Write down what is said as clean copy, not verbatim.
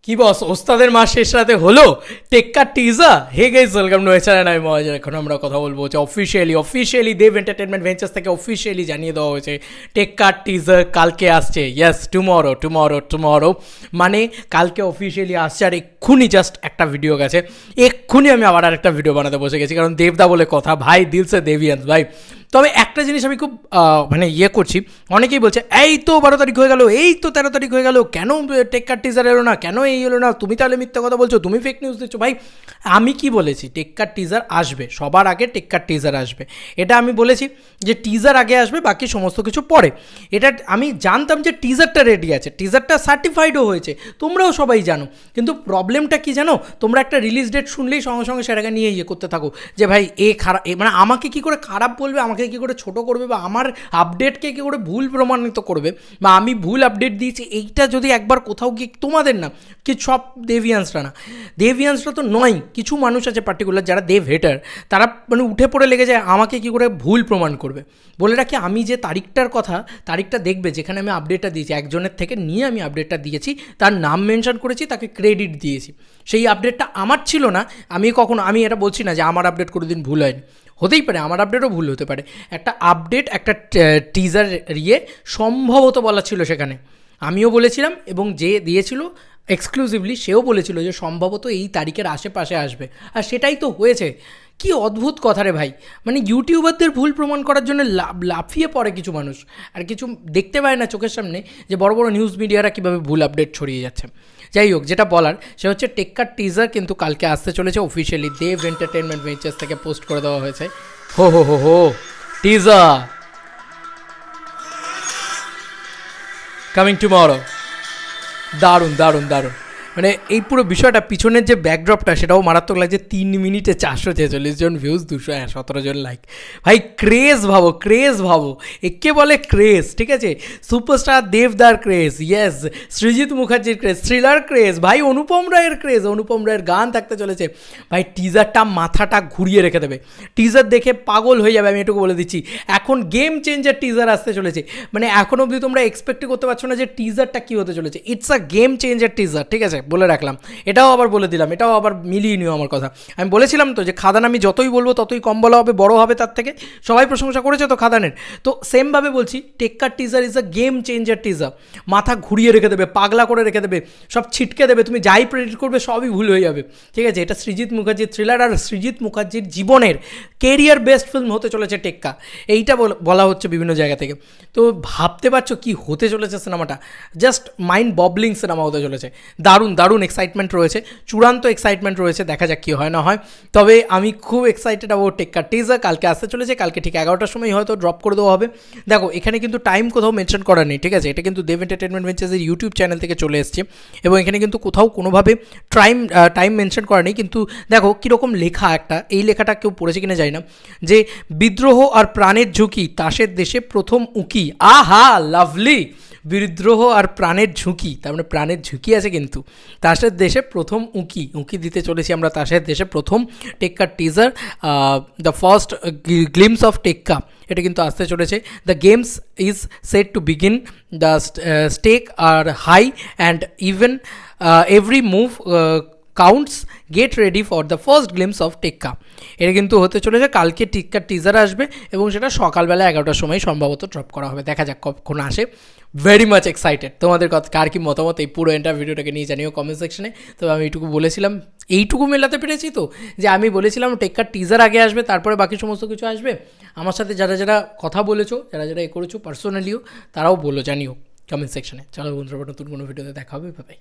কি বস, ওস্তাদের মাস শেষ রাতে হলো টেক্কার teaser. Hey guys, welcome to my channel. আমি মহাজন। এখন আমরা কথা বলবো যে অফিসিয়ালি দেব এন্টারটেনমেন্ট ভেঞ্চার্স থেকে অফিসিয়ালি জানিয়ে দেওয়া হয়েছে টেক্কার টিজার কালকে আসছে। ইয়েস, টুমরো মানে কালকে অফিসিয়ালি আসছে। আর এক্ষুনি জাস্ট একটা ভিডিও গেছে, এক্ষুনি আমি আবার আরেকটা ভিডিও বানাতে বসে গেছি, কারণ দেবদা বলে কথা ভাই, দিলসে দেভিয়ান্স ভাই। তবে একটা জিনিস আমি খুব করছি, অনেকেই বলছে এই তো 12 তারিখ হয়ে গেল, এই তো 13 তারিখ হয়ে গেল, কেন টেক্কার টিজার এলো না, কেন এই এলো না, তুমি তাহলে মিথ্যা কথা বলছো, তুমি ফেক নিউজ দিচ্ছ। ভাই আমি কি বলেছি, টেক্কার টিজার আসবে, সবার আগে টেক্কার টিজার আসবে, এটা আমি বলেছি যে টিজার আগে আসবে, বাকি সমস্ত কিছু পরে। এটা আমি জানতাম যে টিজারটা রেডি আছে, টিজারটা সার্টিফাইডও হয়েছে, তোমরাও সবাই জানো। কিন্তু প্রবলেমটা কি জানো, তোমরা একটা রিলিজ ডেট শুনলেই সঙ্গে সঙ্গে সেটাকে নিয়ে করতে থাকো যে ভাই এ খারাপ, মানে আমাকে কি করে খারাপ বলবে, আমাকে কী করে ছোট করবে, বা আমার আপডেটকে কী করে ভুল প্রমাণিত করবে, বা আমি ভুল আপডেট দিয়েছি, এইটা যদি একবার কোথাও গিয়ে তোমাদের না কি সব দেভিয়ান্সরা তো নয়, কিছু মানুষ আছে পার্টিকুলার যারা দেব হেটার, তারা মানে উঠে পড়ে লেগে যায় আমাকে কী করে ভুল প্রমাণ করবে। বলে রাখি, আমি যে তারিখটা দেখবে যেখানে আমি আপডেটটা দিয়েছি, একজনের থেকে নিয়ে আমি আপডেটটা দিয়েছি, তার নাম মেনশন করেছি, তাকে ক্রেডিট দিয়েছি। সেই আপডেটটা আমার ছিল না, আমি এটা বলছি না যে আমার আপডেট কোনো দিন ভুল হয়নি, হতেই পারে আমার আপডেটও ভুল হতে পারে। একটা আপডেট, একটা টিজার সম্ভবত বলা ছিল সেখানে, আমিও বলেছিলাম, এবং যে দিয়েছিল এক্সক্লুসিভলি সেও বলেছিল যে সম্ভবত এই তারিখের আশেপাশে আসবে, আর সেটাই তো হয়েছে। কি অদ্ভুত কথা রে ভাই, মানে ইউটিউবারদের ভুল প্রমাণ করার জন্য লাফিয়ে পড়ে কিছু মানুষ, আর কিছু দেখতে পায় না চোখের সামনে যে বড় বড় নিউজ মিডিয়ারা কীভাবে ভুল আপডেট ছড়িয়ে যাচ্ছে। যাই হোক, যেটা বলার সে হচ্ছে টেক্কার টিজার কিন্তু কালকে আসতে চলেছে অফিসিয়ালি, দেব এন্টারটেনমেন্ট ভেঞ্চার্স থেকে পোস্ট করে দেওয়া হয়েছে। হো টিজার কামিং টুমরো। দারুণ মানে এই পুরো বিষয়টা, পিছনের যে ব্যাকড্রপটা সেটাও মারাত্মক লাগছে। 3 মিনিটে 446 জন ভিউজ, 217 জন লাইক। ভাই ক্রেজ ভাবো, একে বলে ক্রেজ, ঠিক আছে? সুপারস্টার দেবদার ক্রেজ, ইয়েস, সৃজিত মুখার্জির ক্রেজ, থ্রিলার ক্রেজ, ভাই অনুপম রায়ের ক্রেজ, অনুপম রায়ের গান থাকতে চলেছে। ভাই টিজারটা মাথাটা ঘুরিয়ে রেখে দেবে, টিজার দেখে পাগল হয়ে যাবে, আমি এটুকু বলে দিচ্ছি। এখন গেম চেঞ্জার টিজার আসতে চলেছে, মানে এখন অবধি তোমরা এক্সপেক্টই করতে পারছো না যে টিজারটা কী হতে চলেছে। It's a game changer teaser, ঠিক আছে? বলে রাখলাম, এটাও আবার বলে দিলাম, এটাও আবার মিলিয়ে নিও আমার কথা। আমি বলেছিলাম তো যে খাদান আমি যতই বলবো ততই কম বলা হবে, বড় হবে তার থেকে। সবাই প্রশংসা করেছে তো খাদানের, তো সেমভাবে বলছি টেক্কার teaser is a game changer teaser. মাথা ঘুরিয়ে রেখে দেবে, পাগলা করে রেখে দেবে, সব ছিটকে দেবে, তুমি যাই প্রেডিক্ট করবে সবই ভুল হয়ে যাবে, ঠিক আছে? এটা সৃজিত মুখার্জির থ্রিলার, আর সৃজিত মুখার্জির জীবনের কেরিয়ার বেস্ট ফিল্ম হতে চলেছে টেক্কা, এইটা বলা হচ্ছে বিভিন্ন জায়গা থেকে। তো ভাবতে পারছো কি হতে চলেছে সিনেমাটা, জাস্ট মাইন্ড ববলিং সিনেমা হতে চলেছে। দারুণ এক্সাইটমেন্ট রয়েছে, চূড়ান্ত এক্সাইটমেন্ট রয়েছে, দেখা যাক কী হয় না হয়। তবে আমি খুব এক্সাইটেড অ্যাবাউট টেক্কার টিজার। কালকে আসতে চলেছে, কালকে ঠিক 11টার সময় হয়তো ড্রপ করে দেওয়া হবে। দেখো এখানে কিন্তু টাইম কোথাও মেনশন করা নেই, ঠিক আছে? এটা কিন্তু দেব এন্টারটেনমেন্ট ভেঞ্চার্সের ইউটিউব চ্যানেল থেকে চলে এসছে, এবং এখানে কিন্তু কোথাও কোনোভাবে টাইম মেনশন করা নেই। কিন্তু দেখো কীরকম লেখা, এই লেখাটা কেউ পড়েছে কিনা জানি না, যে বিদ্রোহ আর প্রাণের ঝুঁকি, তাসের দেশে প্রথম উকি। আহা, লাভলি! বিদ্রোহ আর প্রাণের ঝুঁকি, তার মানে প্রাণের ঝুঁকি আছে, কিন্তু তাসের দেশে প্রথম উঁকি দিতে চলেছি আমরা তাসের দেশে প্রথম। টেক্কার teaser, the first glimpse of Tekka, এটা কিন্তু আসতে চলেছে। The games is set to begin, the stake are high and even every move counts, get ready for the first glimpse of Tekka. এটা কিন্তু হতে চলেছে কালকে, টেক্কার টিজার আসবে, এবং সেটা সকালবেলা 11টার সময় সম্ভবত ড্রপ করা হবে, দেখা যাক কখন আসে। Very much excited. তোমাদের কার কি মতামত এই পুরো ভিডিওটাকে নিয়ে জানিও কমেন্ট সেকশনে। তবে আমি এইটুকু মেলাতে পেরেছি তো, যে আমি বলেছিলাম টেক্কার টিজার আগে আসবে, তারপরে বাকি সমস্ত কিছু আসবে। আমার সাথে যারা কথা বলেছো, যারা এ করেছো পার্সোনালিও, তারাও জানিও কমেন্ট সেকশনে। চলো বন্ধুরা, নতুন কোনো ভিডিওতে দেখা হবে, বাই।